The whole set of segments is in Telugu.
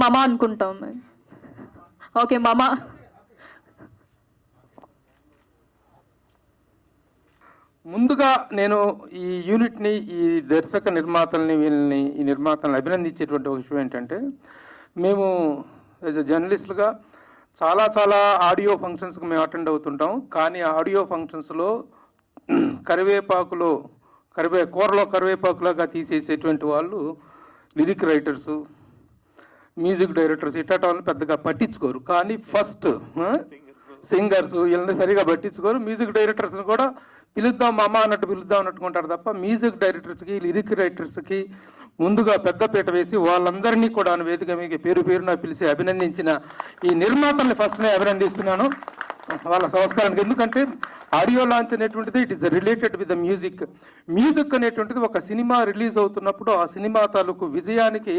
మామ అనుకుంటాం. ఓకే మామ. ముందుగా నేను ఈ యూనిట్ని, ఈ దర్శక నిర్మాతల్ని, వీళ్ళని, ఈ నిర్మాతలను అభినందించేటువంటి ఒక విషయం ఏంటంటే, మేము యాజ్ ఎ జర్నలిస్టులుగా చాలా చాలా ఆడియో ఫంక్షన్స్కి మేము అటెండ్ అవుతుంటాం. కానీ ఆడియో ఫంక్షన్స్లో కూరలో కరివేపాకులాగా తీసేసేటువంటి వాళ్ళు లిరిక్ రైటర్సు, మ్యూజిక్ డైరెక్టర్స్ ఇట్లాంటి వాళ్ళని పెద్దగా పట్టించుకోరు. కానీ ఫస్ట్ సింగర్స్ వీళ్ళని సరిగా పట్టించుకోరు. మ్యూజిక్ డైరెక్టర్స్ని కూడా పిలుద్దాం మామ అన్నట్టు పిలుద్దాం అన్నట్టుకుంటారు తప్ప మ్యూజిక్ డైరెక్టర్స్కి, లిరిక్ రైటర్స్కి ముందుగా పెద్దపీట వేసి వాళ్ళందరినీ కూడా వేదిక మీద పేరు పేరున పిలిచి అభినందించిన ఈ నిర్మాతల్ని ఫస్ట్ నేను అభినందిస్తున్నాను వాళ్ళ సంస్కారానికి. ఎందుకంటే ఆడియో లాంచ్ అనేటువంటిది it is related with the music. Music అనేటువంటిది ఒక సినిమా రిలీజ్ అవుతున్నప్పుడు ఆ సినిమా తాలూకు విజయానికి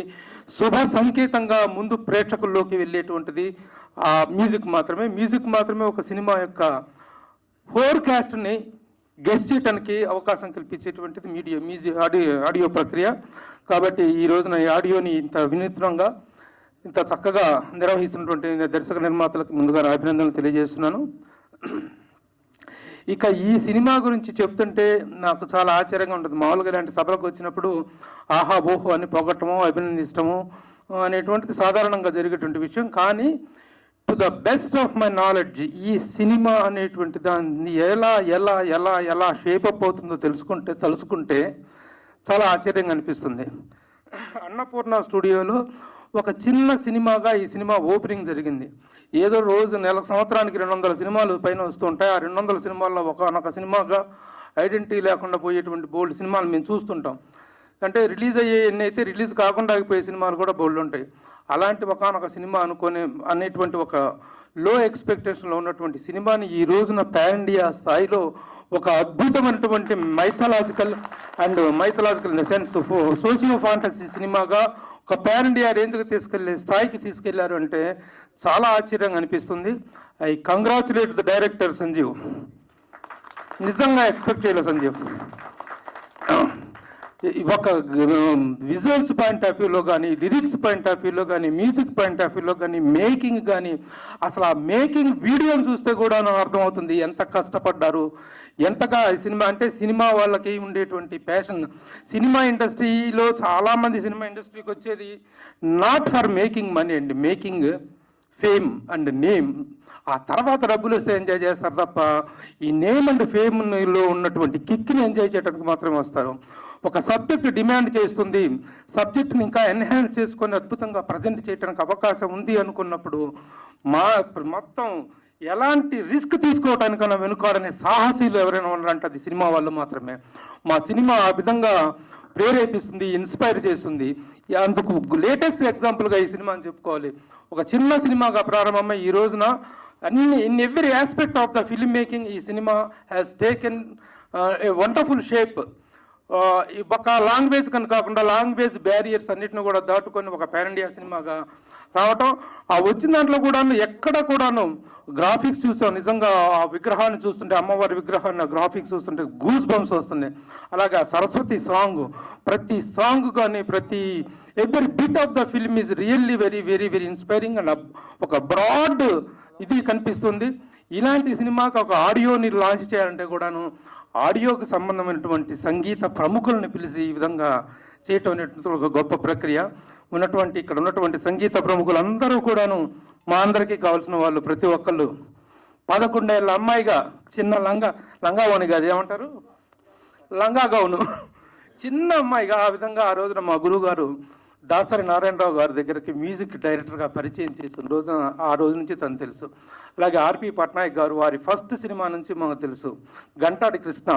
శుభ సంకేతంగా ముందు ప్రేక్షకుల్లోకి వెళ్ళేటువంటిది ఆ మ్యూజిక్ మాత్రమే. మ్యూజిక్ మాత్రమే ఒక సినిమా యొక్క ఫోర్కాస్ట్ని గెస్ట్ చేయడానికి అవకాశం కల్పించేటువంటిది ఆడియో ప్రక్రియ. కాబట్టి ఈ రోజున ఈ ఆడియోని ఇంత వినూత్నంగా, ఇంత చక్కగా నిర్వహిస్తున్నటువంటి దర్శక నిర్మాతలకు ముందుగా అభినందనలు తెలియజేస్తున్నాను. ఇక ఈ సినిమా గురించి చెప్తుంటే నాకు చాలా ఆశ్చర్యంగా ఉంటుంది. మామూలుగా ఇలాంటి సభలకు వచ్చినప్పుడు ఆహా ఓహో అని పొగట్టము, అభినందించడము అనేటువంటిది సాధారణంగా జరిగేటువంటి విషయం. కానీ to the best of my knowledge ఈ సినిమా అనేటువంటి దాన్ని ఎలా ఎలా ఎలా ఎలా షేపప్ అవుతుందో తలుసుకుంటే చాలా ఆశ్చర్యంగా అనిపిస్తుంది. అన్నపూర్ణ స్టూడియోలో ఒక చిన్న సినిమాగా ఈ సినిమా ఓపెనింగ్ జరిగింది. ఏదో రోజు సంవత్సరానికి 200 సినిమాలు పైన వస్తుంటాయి. ఆ 200 సినిమాల్లో ఒక సినిమాగా ఐడెంటిటీ లేకుండా పోయేటువంటి బోల్డ్ సినిమాలు మేము చూస్తుంటాం. అంటే రిలీజ్ అయ్యే ఎన్ని అయితే రిలీజ్ కాకుండా ఆగిపోయే సినిమాలు కూడా బోల్డ్ ఉంటాయి. అలాంటి ఒకనొక సినిమా అనేటువంటి ఒక లో ఎక్స్పెక్టేషన్లో ఉన్నటువంటి సినిమాని ఈ రోజున పాన్ ఇండియా స్థాయిలో ఒక అద్భుతమైనటువంటి mythological in the sense socio fantasy సినిమాగా ఒక పాన్ ఇండియా రేంజ్కి తీసుకెళ్లే స్థాయికి తీసుకెళ్లారు అంటే చాలా ఆశ్చర్యంగా అనిపిస్తుంది. I congratulate the director Sanjeev. నిజంగా ఎక్స్పెక్ట్ చేయలేదు సంజీవ్. ఒక విజువల్స్ పాయింట్ ఆఫ్ వ్యూలో కానీ, లిరిక్స్ పాయింట్ ఆఫ్ వ్యూలో కానీ, మ్యూజిక్ పాయింట్ ఆఫ్ వ్యూలో కానీ, మేకింగ్ కానీ, అసలు ఆ మేకింగ్ వీడియోని చూస్తే కూడా అర్థమవుతుంది ఎంత కష్టపడ్డారు, ఎంతగా సినిమా అంటే సినిమా వాళ్ళకి ఉండేటువంటి ప్యాషన్. సినిమా ఇండస్ట్రీలో చాలామంది సినిమా ఇండస్ట్రీకి వచ్చేది నాట్ ఫర్ మేకింగ్ మనీ అండి, మేకింగ్ ఫేమ్ అండ్ నేమ్. ఆ తర్వాత డబ్బులు వస్తే ఎంజాయ్ చేస్తారు తప్ప ఈ నేమ్ అండ్ ఫేమ్లో ఉన్నటువంటి కిక్ని ఎంజాయ్ చేయడానికి మాత్రమే వస్తారు. ఒక సబ్జెక్ట్ డిమాండ్ చేస్తుంది, సబ్జెక్ట్ని ఇంకా ఎన్హాన్స్ చేసుకొని అద్భుతంగా ప్రజెంట్ చేయడానికి అవకాశం ఉంది అనుకున్నప్పుడు మొత్తం ఎలాంటి రిస్క్ తీసుకోవడానికన్నా వెనుకాడనే సాహసీలు ఎవరైనా ఉన్నారంటే అది సినిమా వాళ్ళు మాత్రమే. మా సినిమా ఆ విధంగా ప్రేరేపిస్తుంది, ఇన్స్పైర్ చేస్తుంది. అందుకు లేటెస్ట్ ఎగ్జాంపుల్గా ఈ సినిమా అని చెప్పుకోవాలి. ఒక చిన్న సినిమాగా ప్రారంభమై ఈ రోజున in every aspect of the film making ఈ cinema has taken a wonderful shape. ఒక లాంగ్వేజ్ కనుక కాకుండా లాంగ్వేజ్ బ్యారియర్స్ అన్నిటిని కూడా దాటుకొని ఒక పాన్ ఇండియా సినిమాగా రావటం, ఆ వచ్చిన దాంట్లో కూడాను ఎక్కడ కూడాను గ్రాఫిక్స్ చూసాం. నిజంగా ఆ విగ్రహాన్ని చూస్తుంటే, అమ్మవారి విగ్రహాన్ని గ్రాఫిక్స్ చూస్తుంటే గూస్ బంప్స్ వస్తున్నాయి. అలాగే ఆ సరస్వతి సాంగ్, ప్రతి సాంగ్ కానీ every bit of the film is really very very very inspiring and ఒక బ్రాడ్ ఇది కనిపిస్తుంది. ఇలాంటి సినిమాకి ఒక ఆడియోని లాంచ్ చేయాలంటే కూడాను ఆడియోకి సంబంధమైనటువంటి సంగీత ప్రముఖులను పిలిచి ఈ విధంగా చేయటం అనేటువంటి ఒక గొప్ప ప్రక్రియ. ఇక్కడ ఉన్నటువంటి సంగీత ప్రముఖులందరూ కూడాను మా అందరికీ కావాల్సిన వాళ్ళు. ప్రతి ఒక్కళ్ళు 11 ఏళ్ళ అమ్మాయిగా చిన్న లంగావోని కాదు ఏమంటారు, లంగా గౌను, చిన్న అమ్మాయిగా ఆ విధంగా ఆ రోజున మా గురువు గారు దాసరి నారాయణరావు గారి దగ్గరికి మ్యూజిక్ డైరెక్టర్గా పరిచయం చేసిన రోజున ఆ రోజు నుంచి తను తెలుసు. అలాగే ఆర్పి పట్నాయక్ గారు వారి ఫస్ట్ సినిమా నుంచి మాకు తెలుసు. Gantadi Krishna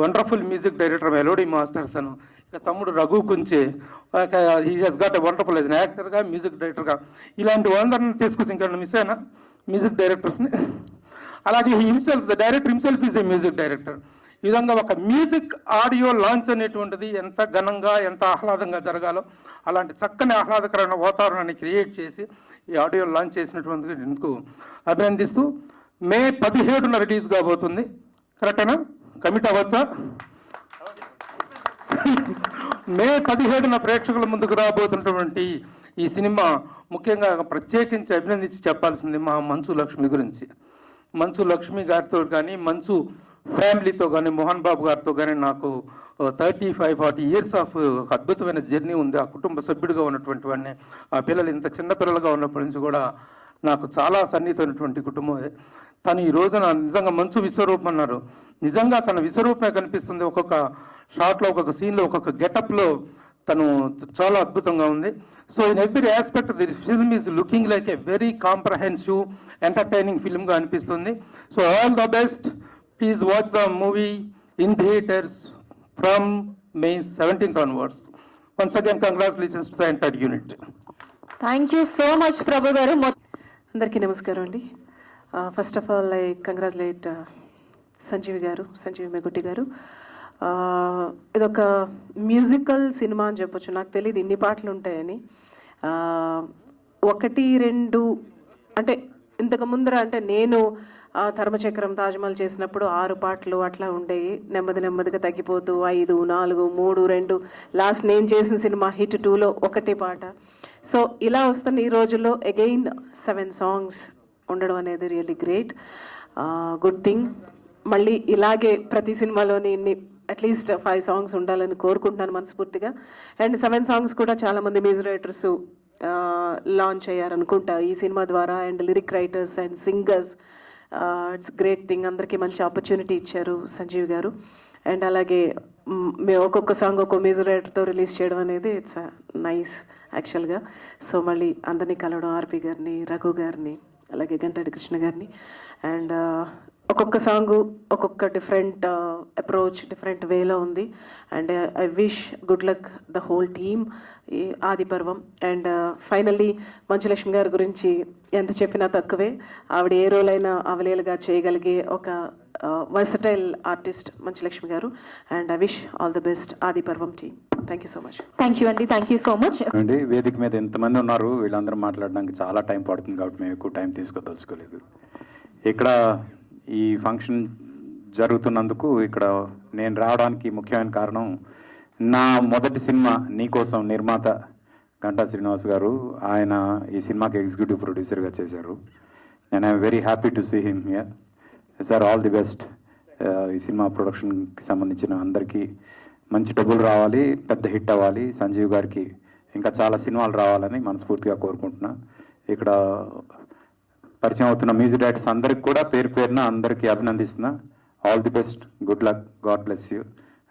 wonderful music director, melody master తను. ఇక తమ్ముడు Raghu Kunche, he has got a wonderful as యాక్టర్గా, మ్యూజిక్ డైరెక్టర్గా. ఇలాంటి వాళ్ళందరినీ తీసుకొచ్చి ఇంకా మిస్ అయినా మ్యూజిక్ డైరెక్టర్స్ని. అలాగే the director himself is a music director. ఈ విధంగా ఒక మ్యూజిక్ ఆడియో లాంచ్ అనేటువంటిది ఎంత ఘనంగా, ఎంత ఆహ్లాదంగా జరగాలో అలాంటి చక్కని ఆహ్లాదకరమైన వాతావరణాన్ని క్రియేట్ చేసి ఈ ఆడియో లాంచ్ చేసినటువంటి ఇందుకు అభినందిస్తూ, మే 17న రిలీజ్ కాబోతుంది. కరెక్టేనా? కమిట్ అవ్వచ్చా? మే 17న ప్రేక్షకుల ముందుకు రాబోతున్నటువంటి ఈ సినిమా ముఖ్యంగా ప్రత్యేకించి అభినందించి చెప్పాల్సింది మా మంచు లక్ష్మి గురించి. మంచు లక్ష్మి గారితో కానీ మంచు ఫ్యామిలీతో కానీ మోహన్ బాబు గారితో కానీ నాకు 35-40 ఇయర్స్ ఆఫ్ అద్భుతమైన జర్నీ ఉంది. ఆ కుటుంబ సభ్యుడిగా ఉన్నటువంటి వాడిని, ఆ పిల్లలు ఇంత చిన్న పిల్లలుగా ఉన్నప్పటి నుంచి కూడా నాకు చాలా సన్నిహితమైనటువంటి కుటుంబం. తను ఈ రోజున నిజంగా మంచు విశ్వరూపం అన్నారు, నిజంగా తన విశ్వరూపమే కనిపిస్తుంది. ఒక్కొక్క షాట్లో, ఒక్కొక్క సీన్లో, ఒక్కొక్క గెటప్లో తను చాలా అద్భుతంగా ఉంది. So in every aspect the film is looking like a very comprehensive entertaining ఫిల్మ్గా అనిపిస్తుంది. So all the best. Please watch the movie in theatres from May 17th onwards. Once again, congratulations to the entire unit. Thank you so much Prabhu garu. అందరికీ నమస్కారం అండి. First of all I congratulate Sanjeevi Megutti garu. ఇదొక మ్యూజికల్ సినిమా అని చెప్పొచ్చు. నాకు తెలియదు ఇన్ని పాటలు ఉంటాయని. 1-2 అంటే ఇంతకు ముందర అంటే నేను ధర్మచక్రం తాజ్మహల్ చేసినప్పుడు 6 పాటలు అట్లా ఉండేవి. నెమ్మదిగా తగ్గిపోతూ 5, 4, 3, 2, లాస్ట్ నేను చేసిన సినిమా హిట్ 2లో 1 పాట. సో ఇలా వస్తున్న ఈ రోజుల్లో అగైన్ 7 సాంగ్స్ ఉండడం అనేది రియల్లీ గ్రేట్, గుడ్ థింగ్. మళ్ళీ ఇలాగే ప్రతి సినిమాలోని అట్లీస్ట్ 5 సాంగ్స్ ఉండాలని కోరుకుంటున్నాను మనస్ఫూర్తిగా. అండ్ 7 సాంగ్స్ కూడా చాలామంది మ్యూజిక్ రైటర్స్ లాంచ్ అయ్యారనుకుంటా ఈ సినిమా ద్వారా. And lyric writers and singers, it's great thing. అందరికీ మంచి ఆపర్చునిటీ ఇచ్చారు సంజీవ్ గారు. అండ్ అలాగే మేము ఒక్కొక్క సాంగ్ ఒక్కొక్క మ్యూజిక్ రైటర్తో రిలీజ్ చేయడం అనేది ఇట్స్ నైస్ యాక్చువల్గా. సో మళ్ళీ అందరినీ కలవడం, ఆర్పి గారిని, రఘు గారిని, అలాగే గంటాడి కృష్ణ గారిని. అండ్ ఒక్కొక్క సాంగు ఒక్కొక్క డిఫరెంట్ అప్రోచ్, డిఫరెంట్ వేలో ఉంది. And I wish good luck the whole team ఈ ఆది పర్వం. అండ్ ఫైనల్లీ మంచులక్ష్మి గారి గురించి ఎంత చెప్పినా తక్కువే. ఆవిడ ఏ రోల్ అయినా అవలీలగా చేయగలిగే ఒక versatile artist Manchu Lakshmi garu. And I wish all the best Aadi Parvam team. Thank you so much. Thank you అండి. Thank you so much. అండి, వేదిక మీద ఎంతమంది ఉన్నారు, వీళ్ళందరూ మాట్లాడడానికి చాలా టైం పడుతుంది కాబట్టి మేము ఎక్కువ టైం తీసుకోదలుచుకోలేదు. ఇక్కడ ఈ ఫంక్షన్ జరుగుతున్నందుకు ఇక్కడ నేను రావడానికి ముఖ్యమైన కారణం, నా మొదటి సినిమా నీకోసం నిర్మాత గంటా శ్రీనివాస్ గారు. ఆయన ఈ సినిమాకి ఎగ్జిక్యూటివ్ ప్రొడ్యూసర్గా చేశారు. And I'm very happy to see him here. Sir, all the best. ఈ సినిమా ప్రొడక్షన్కి సంబంధించిన అందరికీ మంచి డబ్బులు రావాలి, పెద్ద హిట్ అవ్వాలి. సంజీవ్ గారికి ఇంకా చాలా సినిమాలు రావాలని మనస్ఫూర్తిగా కోరుకుంటున్నా. ఇక్కడ పరిచయం అవుతున్న మ్యూజిక్ డైరెక్టర్స్ అందరికి కూడా పేరు పేరున అందరికీ అభినందిస్తున్నా. All the best, good luck, god bless you.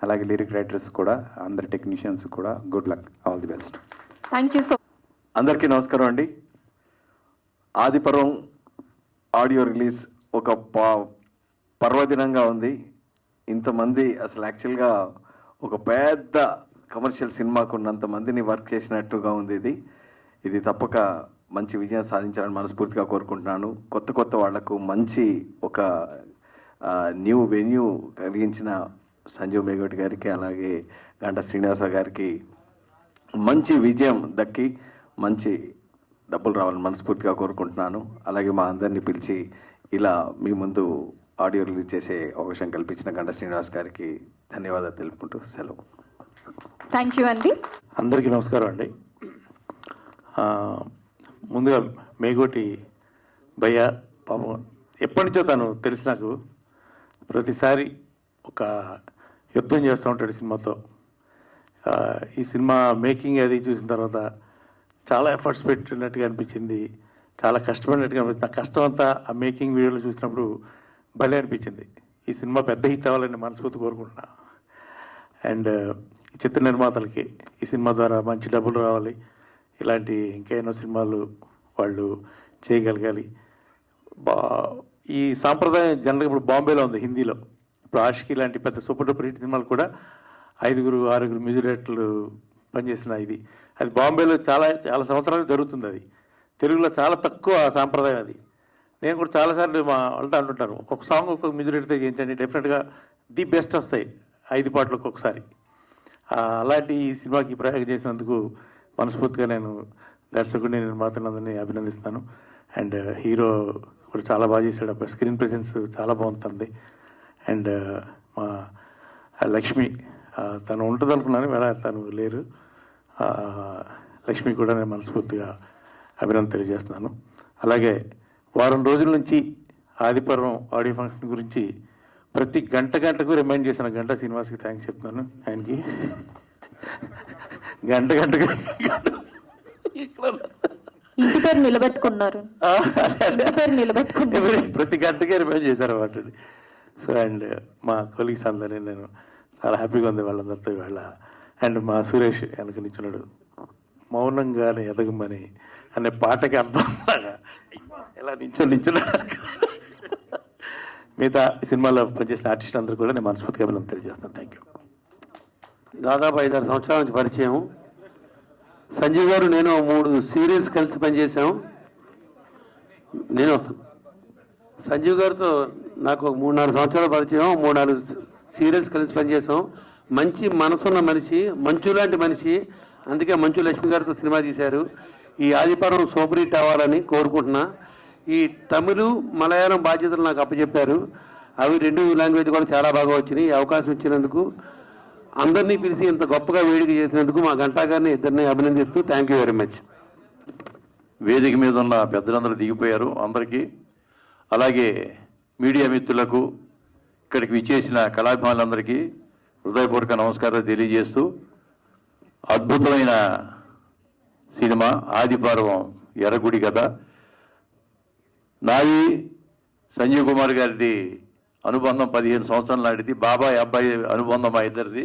అలాగే లిరిక్ రైటర్స్ కూడా, అందరి టెక్నీషియన్స్ కూడా good luck, all the best. Thank you so. అందరికీ నమస్కారం అండి. ఆదిపర్వం ఆడియో రిలీజ్ ఒక పర్వదినంగా ఉంది. ఇంతమంది అసలు యాక్చువల్గా ఒక పెద్ద కమర్షియల్ సినిమాకు ఉన్నంత మందిని వర్క్ చేసినట్టుగా ఉంది. ఇది తప్పక మంచి విజయం సాధించాలని మనస్ఫూర్తిగా కోరుకుంటున్నాను. కొత్త వాళ్లకు మంచి ఒక న్యూ వెన్యూ కలిగించిన సంజీవ్ మేగోటి గారికి, అలాగే గంటా శ్రీనివాస గారికి మంచి విజయం దక్కి మంచి డబ్బులు రావాలని మనస్ఫూర్తిగా కోరుకుంటున్నాను. అలాగే మా అందరినీ పిలిచి ఇలా మీ ముందు ఆడియో రిలీజ్ చేసే అవకాశం కల్పించిన గంటా శ్రీనివాస్ గారికి ధన్యవాదాలు తెలుపుకుంటూ సెలవు. థ్యాంక్ యూ అండి. అందరికీ నమస్కారం అండి. ముందుగా మేగోటి భయ్య పాపం ఎప్పటి నుంచో తను తెలిసి నాకు ప్రతిసారి ఒక యుద్ధం చేస్తూ ఉంటాడు సినిమాతో. ఈ సినిమా మేకింగ్ అది చూసిన తర్వాత చాలా ఎఫర్ట్స్ పెట్టినట్టుగా అనిపించింది, చాలా కష్టపడినట్టుగా అనిపించింది. ఆ కష్టం అంతా ఆ మేకింగ్ వీడియోలో చూసినప్పుడు భలే అనిపించింది. ఈ సినిమా పెద్ద హిట్ అవ్వాలని మనస్ఫూర్తి కోరుకుంటున్నా. అండ్ చిత్ర నిర్మాతలకి ఈ సినిమా ద్వారా మంచి డబ్బులు రావాలి, ఇలాంటి ఇంకా ఎన్నో సినిమాలు వాళ్ళు చేయగలగాలి. ఈ సాంప్రదాయం జనరల్గా ఇప్పుడు బాంబేలో ఉంది, హిందీలో. ఇప్పుడు ఆషికి లాంటి పెద్ద సూపర్ డూపర్ హిట్ సినిమాలు కూడా 5-6 మ్యూజిక్ డైరెక్టర్లు పనిచేసిన అది బాంబేలో చాలా సంవత్సరాలు జరుగుతుంది. అది తెలుగులో చాలా తక్కువ సాంప్రదాయం అది. నేను కూడా చాలాసార్లు మా వాళ్ళతో అంటుంటాను, ఒక్కొక్క సాంగ్ ఒక్కొక్క మ్యూజిక్ డైరెక్టర్ ఏంటంటే డెఫినెట్గా ది బెస్ట్ వస్తాయి 5 పాటలు ఒక్కొక్కసారి. అలాంటి ఈ సినిమాకి ప్రయోగం చేసినందుకు మనస్ఫూర్తిగా నేను దర్శకుడిని, నిర్మాతలందరినీ అభినందిస్తాను. అండ్ హీరో కూడా చాలా బాగా చేశాడు, అప్పుడు స్క్రీన్ ప్రెజెన్స్ చాలా బాగుంటుంది. అండ్ మా లక్ష్మి తను ఉంటుంది అనుకున్నాను, వేళ తను లేరు. లక్ష్మి కూడా నేను మనస్ఫూర్తిగా అభినందన తెలియజేస్తున్నాను. అలాగే వారం రోజుల నుంచి ఆదిపర్వం ఆడియో ఫంక్షన్ గురించి ప్రతి గంటకు రిమైండ్ చేసిన గంటా శ్రీనివాస్కి థ్యాంక్స్ చెప్తున్నాను. ఆయనకి గంటకు ఇంటి పేరు నిలబెట్టుకున్నారు, ఇంటి పేరు నిలబెట్టుకున్నారు. ప్రతి గంటకే రిమైండ్ చేశారు అన్నమాట. సో అండ్ మా కొలీగ్స్ అందరినీ నేను చాలా హ్యాపీగా ఉంది వాళ్ళందరితో ఇవాళ. అండ్ మా సురేష్ వెనక నిచ్చున్నాడు, మౌనంగానే ఎదగమని అనే పాటకి అర్థం ఎలా నించున్నాడు. మిగతా సినిమాలో పనిచేసిన ఆర్టిస్ట్ అందరూ కూడా నేను మనస్ఫూర్తిగా అభినందన తెలియజేస్తాను. Thank you. దాదాపు 5-6 సంవత్సరాల నుంచి పరిచయం. సంజీవ్ గారు నేను 3 సీరియల్స్ కలిసి పనిచేశాం. నేను సంజీవ్ గారితో నాకు 3-4 సంవత్సరాల పరిచయం, 3-4 సీరియల్స్ కలిసి పనిచేసాం. మంచి మనసున్న మనిషి, మంచు లాంటి మనిషి. అందుకే మంచు లక్ష్మి గారితో సినిమా తీశారు. ఈ ఆదిపర్వం సూపర్ హిట్ అవ్వాలని కోరుకుంటున్నా. ఈ తమిళ మలయాళం బాధ్యతలు నాకు అప్పచెప్పారు. అవి 2 లాంగ్వేజ్ కూడా చాలా బాగా వచ్చినాయి. ఈ అవకాశం ఇచ్చినందుకు, అందరినీ పిలిచి ఇంత గొప్పగా వేదిక చేసినందుకు మా గంటా గారిని ఇద్దరిని అభినందిస్తూ థ్యాంక్ యూ వెరీ మచ్. వేదిక మీద ఉన్న పెద్దలందరూ దిగిపోయారు, అందరికీ. అలాగే మీడియా మిత్రులకు, ఇక్కడికి విచ్చేసిన కళాభిమానులందరికీ హృదయపూర్వక నమస్కారాలు తెలియజేస్తూ, అద్భుతమైన సినిమా ఆదిపర్వం ఎర్రగుడి కథ. నాది సంజీవ్ కుమార్ గారిది అనుబంధం 15 సంవత్సరాల నాటిది. బాబాయ్ అబ్బాయి అనుబంధం మా ఇద్దరిది.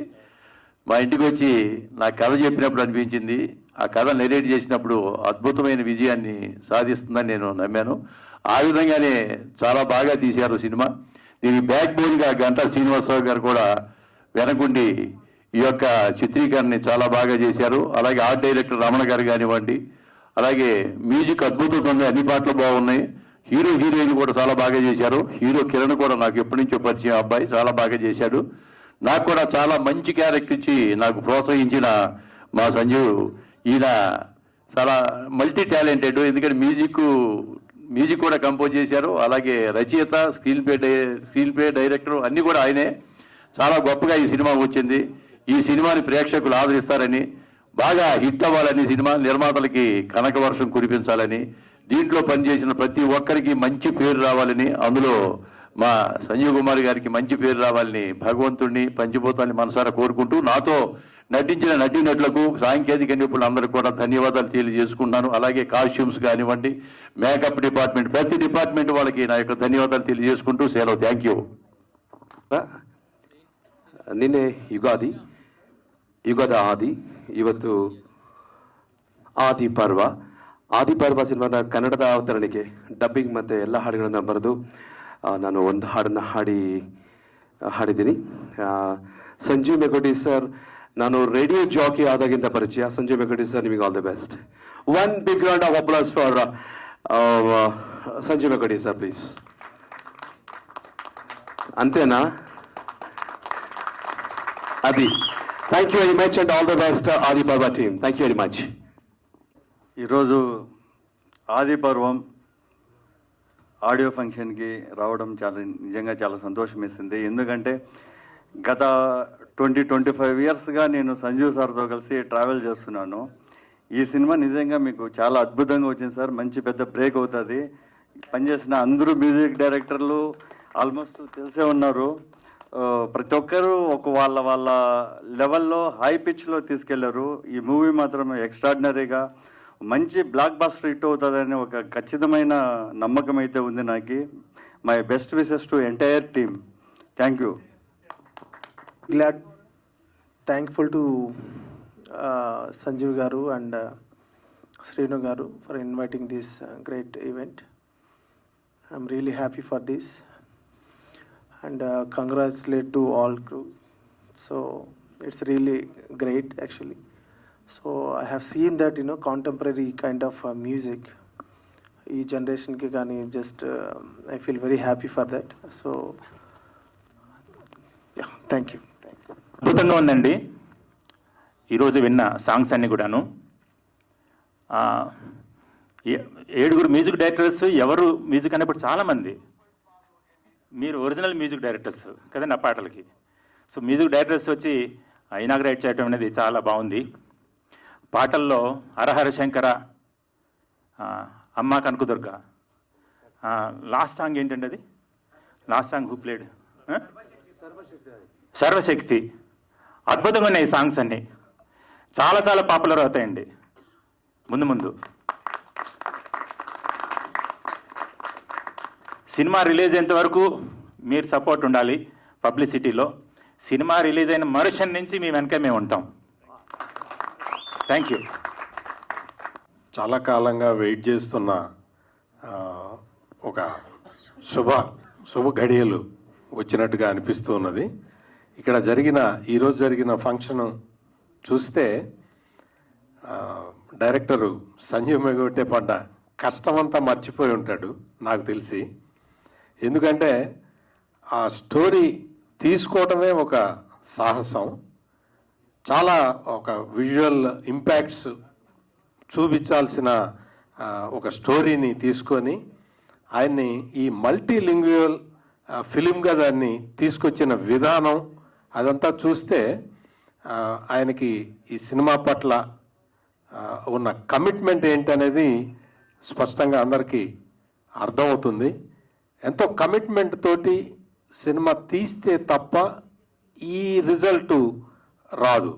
మా ఇంటికి వచ్చి నా కథ చెప్పినప్పుడు అనిపించింది, ఆ కథ నెరేట్ చేసినప్పుడు అద్భుతమైన విజయాన్ని సాధిస్తుందని నేను నమ్మాను. ఆ విధంగానే చాలా బాగా తీశారు సినిమా. దీనికి బ్యాక్ బోన్గా గంటా శ్రీనివాసరావు గారు కూడా వెనకుండి ఈ యొక్క చిత్రీకరణని చాలా బాగా చేశారు. అలాగే ఆర్ట్ డైరెక్టర్ రమణ గారు కానివ్వండి, అలాగే మ్యూజిక్ అద్భుతంగా ఉంది, అన్ని పాటలు బాగున్నాయి. హీరో హీరోయిన్ కూడా చాలా బాగా చేశారు. హీరో కిరణ్ కూడా నాకు ఎప్పటి నుంచో పరిచయం అబ్బాయి, చాలా బాగా చేశాడు. నాకు కూడా చాలా మంచి క్యారెక్టర్ ఇచ్చి నాకు ప్రోత్సహించిన మా సంజీవ్, ఈయన చాలా మల్టీ టాలెంటెడ్. ఎందుకంటే మ్యూజిక్ కూడా కంపోజ్ చేశారు. అలాగే రచయిత, స్క్రీన్ ప్లే డైరెక్టర్ అన్నీ కూడా ఆయనే. చాలా గొప్పగా ఈ సినిమా వచ్చింది. ఈ సినిమాని ప్రేక్షకులు ఆదరిస్తారని, బాగా హిట్ అవ్వాలని, సినిమా నిర్మాతలకి కనక వర్షం కురిపించాలని, దీంట్లో పనిచేసిన ప్రతి ఒక్కరికి మంచి పేరు రావాలని, అందులో మా సంజీవ్ కుమార్ గారికి మంచి పేరు రావాలని భగవంతుడిని, పంచిపోతాన్ని మనసారా కోరుకుంటూ, నాతో నటించిన నటీనటులకు, సాంకేతిక నిపుణులందరికీ కూడా ధన్యవాదాలు తెలియజేసుకుంటున్నాను. అలాగే కాస్ట్యూమ్స్ కానివ్వండి, మేకప్ డిపార్ట్మెంట్, ప్రతి డిపార్ట్మెంట్ వాళ్ళకి నా యొక్క ధన్యవాదాలు తెలియజేసుకుంటూ సెలవు. Thank you. ನಿನ್ನೆ ಯುಗದ ಆದಿ, ಇವತ್ತು ಆದಿಪರ್ವ ಸಿನಿಮಾದ ಕನ್ನಡದ ಅವತರಣಿಕೆ, ಡಬ್ಬಿಂಗ್ ಮತ್ತು ಎಲ್ಲ ಹಾಡುಗಳನ್ನು ಬರೆದು ನಾನು ಒಂದು ಹಾಡನ್ನು ಹಾಡಿದ್ದೀನಿ. ಸಂಜೀವ್ ಮೆಗೋಟಿ ಸರ್, ನಾನು ರೇಡಿಯೋ ಜಾಕಿ ಆದಾಗಿಂದ ಪರಿಚಯ. ಸಂಜೀವ್ ಮೆಗೋಟಿ ಸರ್, ನಿಮಗೆ all the best. One big round of applause for Sanjeev Megoti sir, please. అంతేనా? అది. Thank you very much and all the best Aadiparva team. Thank you very much. ఈరోజు ఆదిపర్వం ఆడియో ఫంక్షన్కి రావడం నిజంగా చాలా సంతోషం వేసింది. ఎందుకంటే గత 20-25 ఇయర్స్గా నేను సంజీవ్ సార్తో కలిసి ట్రావెల్ చేస్తున్నాను. ఈ సినిమా నిజంగా మీకు చాలా అద్భుతంగా వచ్చింది సార్. మంచి పెద్ద బ్రేక్ అవుతుంది. పనిచేసిన అందరూ మ్యూజిక్ డైరెక్టర్లు ఆల్మోస్ట్ తెలిసే ఉన్నారు. ప్రతి ఒక్కరూ వాళ్ళ లెవెల్లో హై పిచ్లో తీసుకెళ్లారు. ఈ మూవీ మాత్రం ఎక్స్ట్రాడినరీగా మంచి బ్లాక్ బస్టర్ హిట్ అవుతుందని ఒక ఖచ్చితమైన నమ్మకం అయితే ఉంది నాకు. My best wishes to entire team. Thank you. Thankful to Sanjeev Garu and Srinu Garu for inviting this great event. I'm really happy for this and congratulate to all crew. So it's really great actually. So I have seen that contemporary kind of music ee generation ki gaani just I feel very happy for that. So yeah, thank you. అద్భుతంగా ఉందండి. ఈరోజు విన్న సాంగ్స్ అన్నీ కూడాను. 7 మ్యూజిక్ డైరెక్టర్స్, ఎవరు మ్యూజిక్ అనేప్పుడు చాలామంది మీరు ఒరిజినల్ మ్యూజిక్ డైరెక్టర్స్ కదండి ఆ పాటలకి. సో మ్యూజిక్ డైరెక్టర్స్ వచ్చి ఇనాగ్రేట్ చేయడం అనేది చాలా బాగుంది. పాటల్లో హరహర శంకర, అమ్మ కనకదుర్గ, లాస్ట్ సాంగ్ ఏంటండి అది? Last song who played? సర్వశక్తి. అద్భుతంగా ఉన్నాయి ఈ సాంగ్స్ అన్నీ. చాలా చాలా పాపులర్ అవుతాయండి ముందు ముందు. సినిమా రిలీజ్ అయ్యేంత వరకు మీరు సపోర్ట్ ఉండాలి పబ్లిసిటీలో. సినిమా రిలీజ్ అయిన మరుక్షణం నుంచి మీ వెనక మేము ఉంటాం. Thank you. చాలా కాలంగా వెయిట్ చేస్తున్న ఒక శుభ ఘడియలు వచ్చినట్టుగా అనిపిస్తూ ఉన్నది. ఇక్కడ ఈరోజు జరిగిన ఫంక్షన్ చూస్తే డైరెక్టరు సంజీవ్ మెగోటే పడ్డ కష్టమంతా మర్చిపోయి ఉంటాడు నాకు తెలిసి. ఎందుకంటే ఆ స్టోరీ తీసుకోవటమే ఒక సాహసం. చాలా ఒక విజువల్ ఇంపాక్ట్స్ చూపించాల్సిన ఒక స్టోరీని తీసుకొని ఆయన్ని ఈ మల్టీలింగ్యువల్ ఫిలింగా దాన్ని తీసుకొచ్చిన విధానం అదంతా చూస్తే ఆయనకి ఈ సినిమా పట్ల ఉన్న కమిట్మెంట్ ఏంటనేది స్పష్టంగా అందరికీ అర్థమవుతుంది. ఎంతో కమిట్మెంట్ తోటి సినిమా తీస్తే తప్ప ఈ రిజల్ట్ రాదు.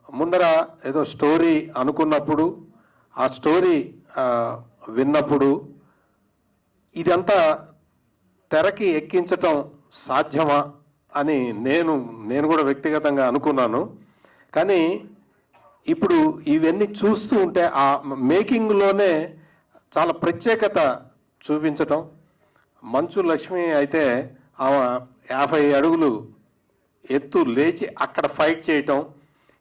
ముందర ఏదో స్టోరీ అనుకున్నప్పుడు, ఆ స్టోరీ విన్నప్పుడు ఇదంతా తెరకి ఎక్కించటం సాధ్యమా అని నేను కూడా వ్యక్తిగతంగా అనుకున్నాను. కానీ ఇప్పుడు ఇవన్నీ చూస్తూ ఉంటే ఆ మేకింగ్లోనే చాలా ప్రత్యేకత చూపించటం. మంచు లక్ష్మి అయితే ఆమె 50 అడుగులు ఎత్తు లేచి అక్కడ ఫైట్ చేయటం,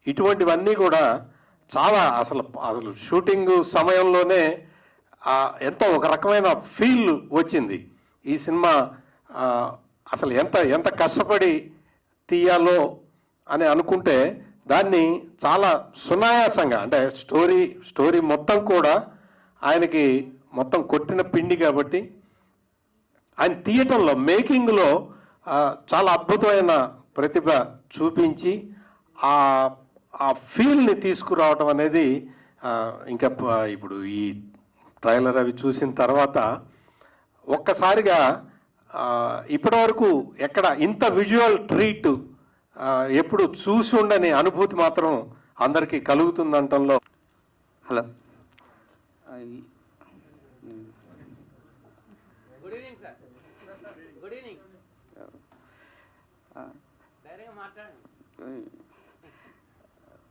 ఇటువంటివన్నీ కూడా చాలా అసలు షూటింగ్ సమయంలోనే ఎంతో ఒక రకమైన ఫీల్ వచ్చింది. ఈ సినిమా అసలు ఎంత కష్టపడి తీయాలో అని అనుకుంటే దాన్ని చాలా సునాయాసంగా, అంటే స్టోరీ మొత్తం కూడా ఆయనకి మొత్తం కొట్టిన పిండి కాబట్టి ఆయన థియేటర్లో మేకింగ్లో చాలా అద్భుతమైన ప్రతిభ చూపించి ఆ ఫీల్ని తీసుకురావడం అనేది ఇంకా ఇప్పుడు ఈ ట్రైలర్ అవి చూసిన తర్వాత ఒక్కసారిగా ఇప్పటివరకు ఎక్కడ ఇంత విజువల్ ట్రీట్ ఎప్పుడు చూసి ఉండని అనుభూతి మాత్రం అందరికీ కలుగుతుందంటంలో. Hello, good evening sir. Good evening.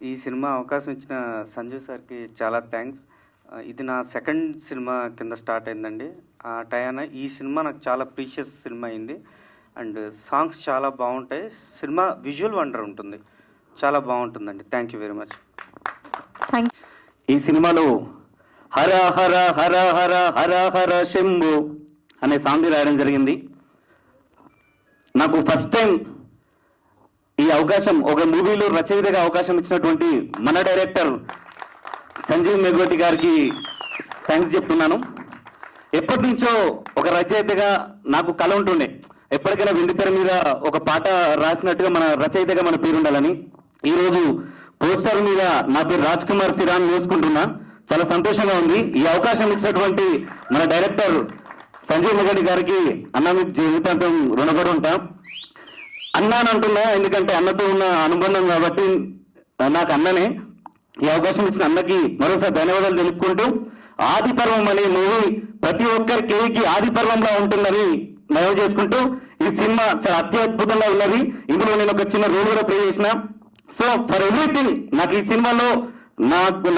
ఈ సినిమా అవకాశం ఇచ్చిన సంజయ్ సార్కి చాలా థ్యాంక్స్. ఇది నా సెకండ్ సినిమా కింద స్టార్ట్ అయిందండి. ఆ టయాన ఈ సినిమా నాకు చాలా ప్రీషియస్ సినిమా అయింది. అండ్ సాంగ్స్ చాలా బాగుంటాయి. సినిమా విజువల్ వండర్ ఉంటుంది, చాలా బాగుంటుందండి. Thank you very much. ఈ సినిమాలో హర హర హర హర హర హర శంభు అనే సాంగ్ రాయడం జరిగింది. నాకు ఫస్ట్ టైం ఈ అవకాశం ఒక మూవీలో రచయితగా అవకాశం ఇచ్చినటువంటి మన డైరెక్టర్ సంజీవ్ మెగోటి గారికి థ్యాంక్స్ చెప్తున్నాను. ఎప్పటి నుంచో ఒక రచయితగా నాకు కల ఉంటుండే, ఎప్పటికైనా వెండితెర మీద ఒక పాట రాసినట్టుగా మన రచయితగా మన పేరు ఉండాలని. ఈరోజు పోస్టర్ మీద నా పేరు రాజ్ కుమార్ సిరాన్ వేసుకుంటున్నా. చాలా సంతోషంగా ఉంది. ఈ అవకాశం ఇచ్చినటువంటి మన డైరెక్టర్ సంజీవ్ మెగోటి గారికి అన్న మీకు జీవితాంతం రుణపడి ఉంటాం. అన్న అని అంటున్నా, ఎందుకంటే అన్నతో ఉన్న అనుబంధం కాబట్టి నాకు అన్ననే. ఈ అవకాశం ఇచ్చిన అన్నకి మరోసారి ధన్యవాదాలు తెలుపుకుంటూ, ఆది పర్వం అనే మూవీ ప్రతి ఒక్కరి కేకి ఆది పర్వంలో ఉంటుందని మనవి చేసుకుంటూ, ఈ సినిమా చాలా అత్యద్భుతంగా ఉన్నది. ఇందులో నేను ఒక చిన్న రోల్ కూడా ప్లే చేసిన. సో ఫర్ ఎవ్రీథింగ్ నాకు ఈ సినిమాలో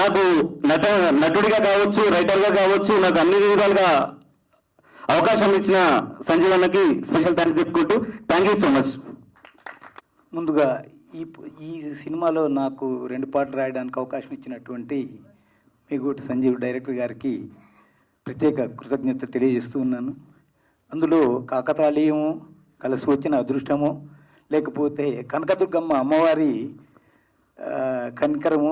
నాకు నటుడిగా కావచ్చు, రైటర్గా కావచ్చు, నాకు అన్ని విధాలుగా అవకాశం ఇచ్చిన సంజయ్ అన్నకి స్పెషల్ థ్యాంక్స్ చెప్పుకుంటూ థ్యాంక్ యూ సో మచ్. ముందుగా ఈ సినిమాలో నాకు 2 పాటలు రాయడానికి అవకాశం ఇచ్చినటువంటి మెగోటి సంజీవ్ డైరెక్టర్ గారికి ప్రత్యేక కృతజ్ఞత తెలియజేస్తూ ఉన్నాను. అందులో కాకతాళీయము, కలిసి వచ్చిన అదృష్టము, లేకపోతే కనకదుర్గమ్మ అమ్మవారి కనికరము,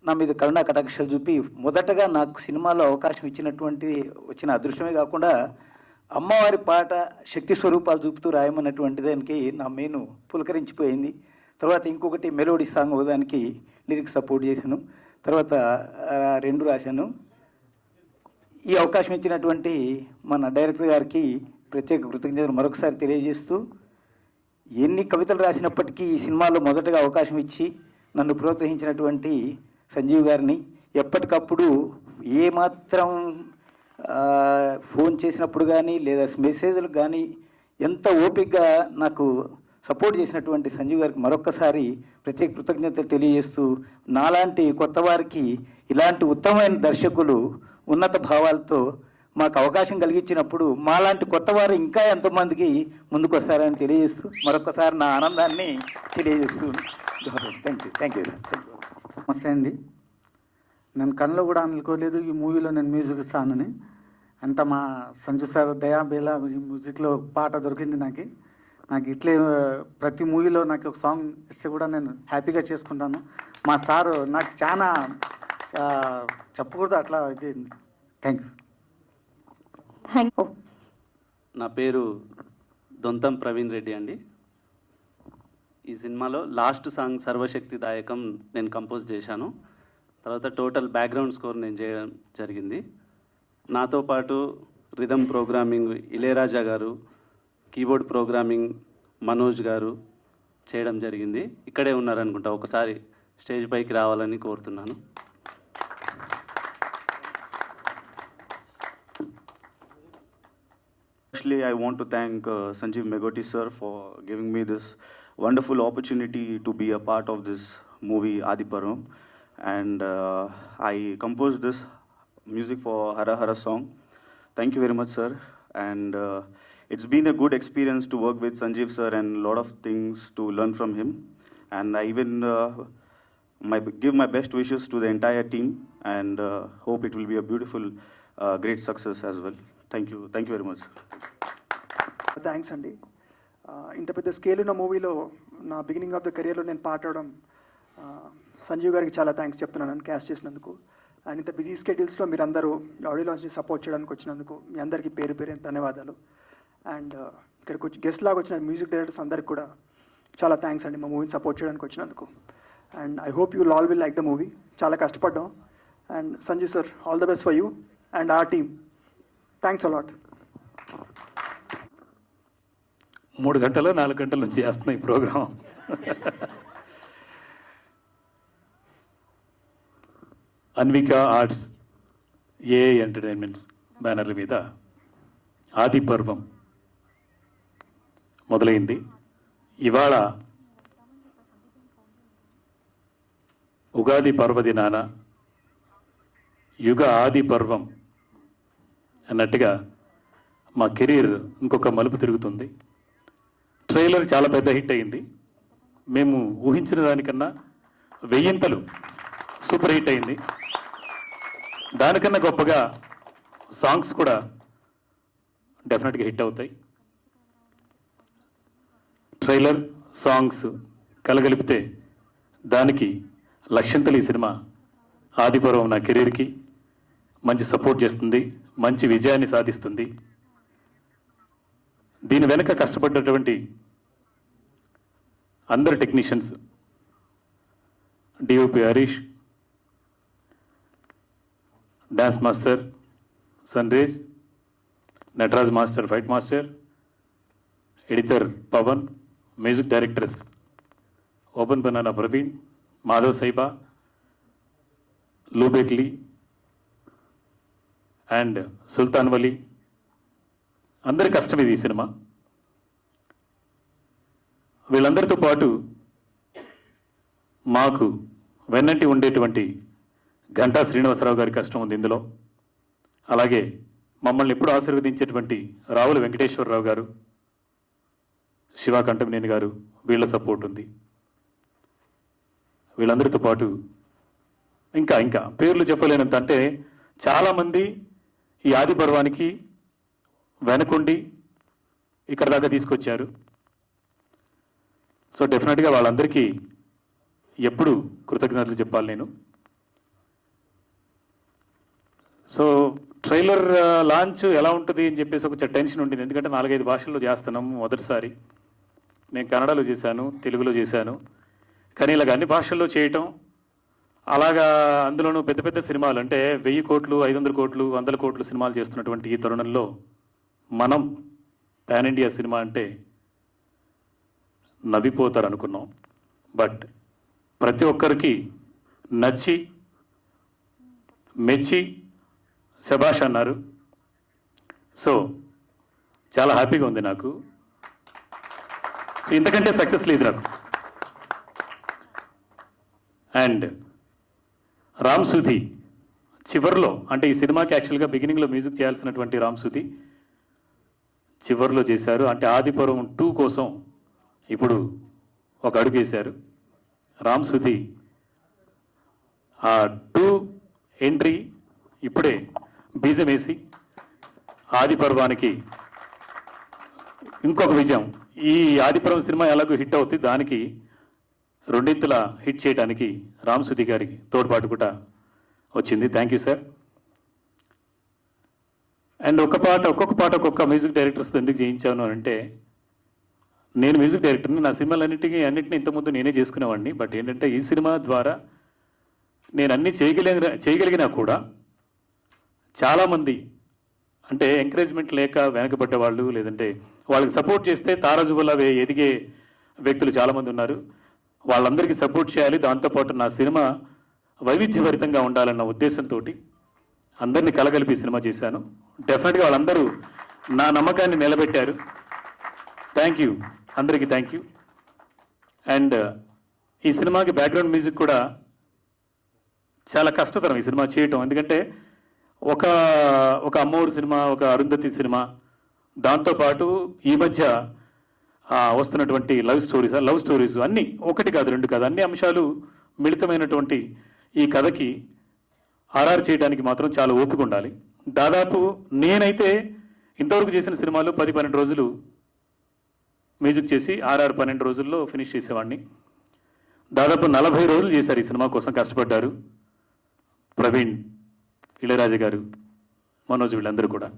నా మీద కరుణా కటాక్షాలు చూపి మొదటగా నాకు సినిమాలో అవకాశం వచ్చిన అదృష్టమే కాకుండా అమ్మవారి పాట శక్తి స్వరూపాలు చూపుతూ రాయమన్నటువంటి దానికి నా మేను పులకరించిపోయింది. తర్వాత ఇంకొకటి మెలోడీ సాంగ్ ఒకదానికి లిరిక్స్ సపోర్ట్ చేశాను. తర్వాత 2 రాశాను. ఈ అవకాశం ఇచ్చినటువంటి మన డైరెక్టర్ గారికి ప్రత్యేక కృతజ్ఞతలు మరొకసారి తెలియజేస్తూ, ఎన్ని కవితలు రాసినప్పటికీ ఈ సినిమాలో మొదటగా అవకాశం ఇచ్చి నన్ను ప్రోత్సహించినటువంటి సంజీవ్ గారిని, ఎప్పటికప్పుడు ఏమాత్రం ఫోన్ చేసినప్పుడు కానీ లేదా మెసేజ్లు కానీ ఎంత ఓపికగా నాకు సపోర్ట్ చేసినటువంటి సంజీవ్ గారికి మరొక్కసారి ప్రత్యేక కృతజ్ఞతలు తెలియజేస్తూ, నాలాంటి కొత్త వారికి ఇలాంటి ఉత్తమమైన దర్శకులు ఉన్నత భావాలతో మాకు అవకాశం కలిగించినప్పుడు మాలాంటి కొత్త వారు ఇంకా ఎంతోమందికి ముందుకు వస్తారని తెలియజేస్తూ మరొకసారి నా ఆనందాన్ని తెలియజేస్తూ థ్యాంక్ యూ. నమస్తే అండి. నేను కళ్ళలో కూడా అనుకోలేదు ఈ మూవీలో నేను మ్యూజిక్ ఇస్తానని. అంత మా సంజు సార్ దయా బేలా ఈ మ్యూజిక్లో పాట దొరికింది నాకు ఇట్లే ప్రతి మూవీలో నాకు ఒక సాంగ్ ఇస్తే కూడా నేను హ్యాపీగా చేసుకుంటాను. మా సారు నాకు చాలా చెప్పకూడదు అట్లా ఇది. Thank you. నా పేరు దొంతం ప్రవీణ్ రెడ్డి అండి. ఈ సినిమాలో లాస్ట్ సాంగ్ సర్వశక్తిదాయకం నేను కంపోజ్ చేశాను. తర్వాత టోటల్ బ్యాక్గ్రౌండ్ స్కోర్ నేను చేయడం జరిగింది. నాతో పాటు రిథమ్ ప్రోగ్రామింగ్ ఇళయరాజా గారు, కీబోర్డ్ ప్రోగ్రామింగ్ మనోజ్ గారు చేయడం జరిగింది. ఇక్కడే ఉన్నారనుకుంటా, ఒకసారి స్టేజ్ పైకి రావాలని కోరుతున్నాను. Firstly, I want to thank Sanjeev Megoti sir for giving me this wonderful opportunity to be a part of this movie Adi Parvam, and I composed this music for Hara Hara song. Thank you very much, sir. And it's been a good experience to work with Sanjeev sir and a lot of things to learn from him. And I even give my best wishes to the entire team, and hope it will be a beautiful, great success as well. Thank you very much. Thanks అండి. ఇంత పెద్ద స్కేల్ ఉన్న మూవీలో నా బిగినింగ్ ఆఫ్ ద కెరియర్లో నేను పాడడం సంజీవ్ గారికి చాలా థ్యాంక్స్ చెప్తున్నాను నన్ను క్యాస్ట్ చేసినందుకు. అండ్ ఇంత బిజీ స్కెడ్యూల్స్లో మీరు అందరూ ఆడియో లాంచ్ని సపోర్ట్ చేయడానికి వచ్చినందుకు మీ అందరికీ పేరు ధన్యవాదాలు. అండ్ ఇక్కడికి వచ్చి గెస్ట్ లాగా వచ్చిన మ్యూజిక్ డైరెక్టర్స్ అందరికి కూడా చాలా థ్యాంక్స్ అండి మా మూవీని సపోర్ట్ చేయడానికి వచ్చినందుకు. And I hope you all will like the movie. చాలా కష్టపడ్డాం. And Sanjeev sir, all the best for you and our team. Thanks a lot. 3 గంటలు 4 గంటల నుంచి చేస్తున్న ఈ programme. Anvika arts, AI entertainments బ్యానర్ల మీద ఆది పర్వం మొదలైంది. ఇవాళ ఉగాది పర్వదినాన యుగ ఆది పర్వం అన్నట్టుగా మా కెరీర్ ఇంకొక మలుపు తిరుగుతుంది. ట్రైలర్ చాలా పెద్ద హిట్ అయింది. మేము ఊహించిన దానికన్నా 1000 సూపర్ హిట్ అయింది. దానికన్నా గొప్పగా సాంగ్స్ కూడా డెఫినెట్గా హిట్ అవుతాయి. ట్రైలర్ సాంగ్స్ కలగలిపితే దానికి లక్ష్యంతలు ఈ సినిమా ఆదిపర్వం నా కెరీర్కి మంచి సపోర్ట్ చేస్తుంది, మంచి విజయాన్ని సాధిస్తుంది. దీని వెనుక కష్టపడ్డటువంటి అందరు technicians, DOP Harish, dance master Sunraj, Nataraj master fight master, editor Pavan, music directors open banana Praveen, Madhav Saiba, లూబెక్లీ అండ్ సుల్తాన్ వలీ, అందరి కష్టం ఇది ఈ సినిమా. వీళ్ళందరితో పాటు మాకు వెన్నంటి ఉండేటువంటి గంటా శ్రీనివాసరావు గారి కష్టం ఉంది ఇందులో. అలాగే మమ్మల్ని ఎప్పుడు ఆశీర్వదించేటువంటి రావుల వెంకటేశ్వరరావు గారు, శివ కంటమినేని గారు, వీళ్ళ సపోర్ట్ ఉంది. వీళ్ళందరితో పాటు ఇంకా పేర్లు చెప్పలేనంత, అంటే చాలామంది ఈ ఆది పర్వానికి వెనకుండి ఇక్కడ దాకా తీసుకొచ్చారు. సో డెఫినెట్గా వాళ్ళందరికీ ఎప్పుడు కృతజ్ఞతలు చెప్పాలి నేను. సో ట్రైలర్ లాంచ్ ఎలా ఉంటుంది అని చెప్పేసి ఒక టెన్షన్ ఉంటుంది. ఎందుకంటే 4-5 భాషల్లో చేస్తున్నాము మొదటిసారి. నేను కన్నడలో చేశాను, తెలుగులో చేశాను, కానీ ఇలాగ అన్ని భాషల్లో చేయటం, అలాగా అందులోనూ పెద్ద పెద్ద సినిమాలు అంటే 1000 కోట్లు 500 కోట్లు 100 కోట్లు సినిమాలు చేస్తున్నటువంటి ఈ తరుణంలో మనం పాన్ ఇండియా సినిమా అంటే నవ్విపోతారు అనుకున్నాం. బట్ ప్రతి ఒక్కరికి నచ్చి మెచ్చి శభాష్ అన్నారు. సో చాలా హ్యాపీగా ఉంది నాకు. ఇంతకంటే సక్సెస్ లేదు నాకు. అండ్ రామ్ సుధీ చివరిలో, అంటే ఈ సినిమాకి యాక్చువల్గా బిగినింగ్లో మ్యూజిక్ చేయాల్సినటువంటి రామ్ సుధీ చివరిలో చేశారు. అంటే ఆదిపర్వం 2 కోసం ఇప్పుడు ఒక అడుగు వేశారు రామ్ సుధీ. ఆ 2 ఎంట్రీ ఇప్పుడే బీజం వేసి ఆదిపర్వానికి ఇంకొక విజయం. ఈ ఆదిపర్వం సినిమా ఎలాగో హిట్ అవుతుంది, దానికి రెండింతల హిట్ చేయడానికి రామ్ సుధీ గారికి తోడ్పాటు కూడా వచ్చింది. Thank you sir. అండ్ ఒక్కొక్క పాట ఒక్కొక్క మ్యూజిక్ డైరెక్టర్స్తో ఎందుకు చేయించాను అంటే, నేను మ్యూజిక్ డైరెక్టర్ని, నా సినిమాలన్నింటినీ ఇంతకుముందు నేనే చేసుకునేవాడిని. బట్ ఏంటంటే ఈ సినిమా ద్వారా నేను అన్నీ చేయగలిగినా కూడా చాలామంది అంటే ఎంకరేజ్మెంట్ లేక వెనకబడ్డ వాళ్ళు, లేదంటే వాళ్ళకి సపోర్ట్ చేస్తే తారాజువలా ఎదిగే వ్యక్తులు చాలామంది ఉన్నారు. వాళ్ళందరికీ సపోర్ట్ చేయాలి, దాంతోపాటు నా సినిమా వైవిధ్యభరితంగా ఉండాలన్న ఉద్దేశంతో అందరినీ కలగలిపి సినిమా చేశాను. డెఫినెట్గా వాళ్ళందరూ నా నమ్మకాన్ని నిలబెట్టారు. థ్యాంక్ యూ అందరికీ, థ్యాంక్ యూ. అండ్ ఈ సినిమాకి బ్యాక్గ్రౌండ్ మ్యూజిక్ కూడా చాలా కష్టతరం ఈ సినిమా చేయటం. ఎందుకంటే ఒక అమ్మోరు సినిమా, ఒక అరుంధతి సినిమా, దాంతోపాటు ఈ మధ్య వస్తున్నటువంటి లవ్ స్టోరీస్ అన్నీ, 1 కాదు 2 కాదు, అన్ని అంశాలు మిళితమైనటువంటి ఈ కథకి ఆర్ఆర్ చేయడానికి మాత్రం చాలా ఓపిక ఉండాలి. దాదాపు నేనైతే ఇంతవరకు చేసిన సినిమాలు 10-12 రోజులు మ్యూజిక్ చేసి ఆర్ఆర్ 12 రోజుల్లో ఫినిష్ చేసేవాడిని. దాదాపు 40 రోజులు చేశారు ఈ సినిమా కోసం, కష్టపడ్డారు ప్రవీణ్, ఇళయరాజా గారు, మనోజ్, వీళ్ళందరూ కూడా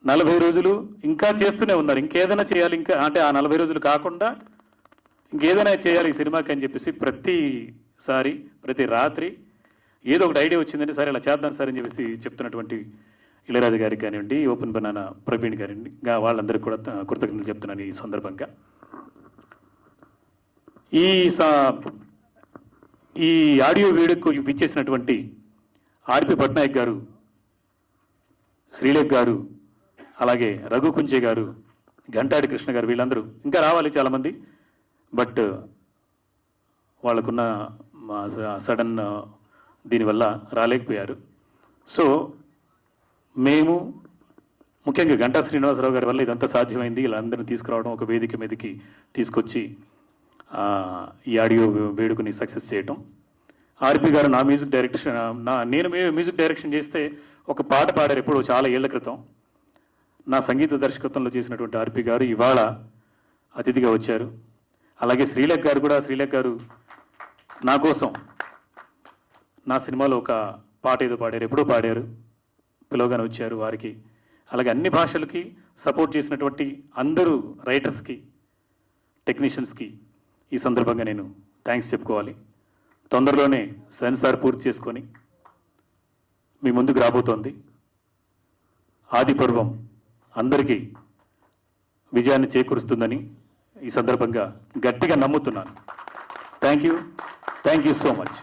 40 రోజులు ఇంకా చేస్తూనే ఉన్నారు. ఇంకేదైనా చేయాలి, ఇంకా అంటే ఆ 40 రోజులు కాకుండా ఇంకేదైనా చేయాలి ఈ సినిమాకి అని చెప్పేసి ప్రతిసారి ప్రతి రాత్రి ఏదో ఒకటి ఐడియా వచ్చిందంటే సరే ఇలా చేద్దాం సార్ అని చెప్పేసి చెప్తున్నటువంటి ఇళయరాజా గారికి కానివ్వండి, ఓపెన్ బనానా ప్రవీణ్ గారిని, వాళ్ళందరికీ కూడా కృతజ్ఞతలు చెప్తున్నాను ఈ సందర్భంగా. ఈ ఆడియో వీడియోకు ఇచ్చేసినటువంటి ఆర్పి పట్నాయక్ గారు, శ్రీలేఖ్ గారు, అలాగే రఘు కుంచే గారు, ఘంటాడి కృష్ణ గారు, వీళ్ళందరూ ఇంకా రావాలి చాలామంది. బట్ వాళ్ళకున్న సడన్ దీనివల్ల రాలేకపోయారు. సో మేము ముఖ్యంగా గంటా శ్రీనివాసరావు గారి వల్ల ఇదంతా సాధ్యమైంది. వీళ్ళందరినీ తీసుకురావడం, ఒక వేదిక మీదకి తీసుకొచ్చి ఈ ఆడియో వేడుకని సక్సెస్ చేయటం. ఆర్పి గారు నా మ్యూజిక్ డైరెక్షన్, నేను మ్యూజిక్ డైరెక్షన్ చేస్తే ఒక పాట పాడారు ఎప్పుడో చాలా ఏళ్ల క్రితం. నా సంగీత దర్శకత్వంలో చేసినటువంటి ఆర్పి గారు ఇవాళ అతిథిగా వచ్చారు. అలాగే శ్రీలేఖ్ గారు నా కోసం నా సినిమాలో ఒక పాట ఏదో పాడారు, ఎప్పుడో పాడారు, పిలవగానే వచ్చారు వారికి. అలాగే అన్ని భాషలకి సపోర్ట్ చేసినటువంటి అందరూ రైటర్స్కి, టెక్నీషియన్స్కి ఈ సందర్భంగా నేను థ్యాంక్స్ చెప్పుకోవాలి. తొందరలోనే సెన్సార్ పూర్తి చేసుకొని మీ ముందుకు రాబోతోంది. ఆదిపర్వం అందరికీ విజయాన్ని చేకూరుస్తుందని ఈ సందర్భంగా గట్టిగా నమ్ముతున్నాను. Thank you so much.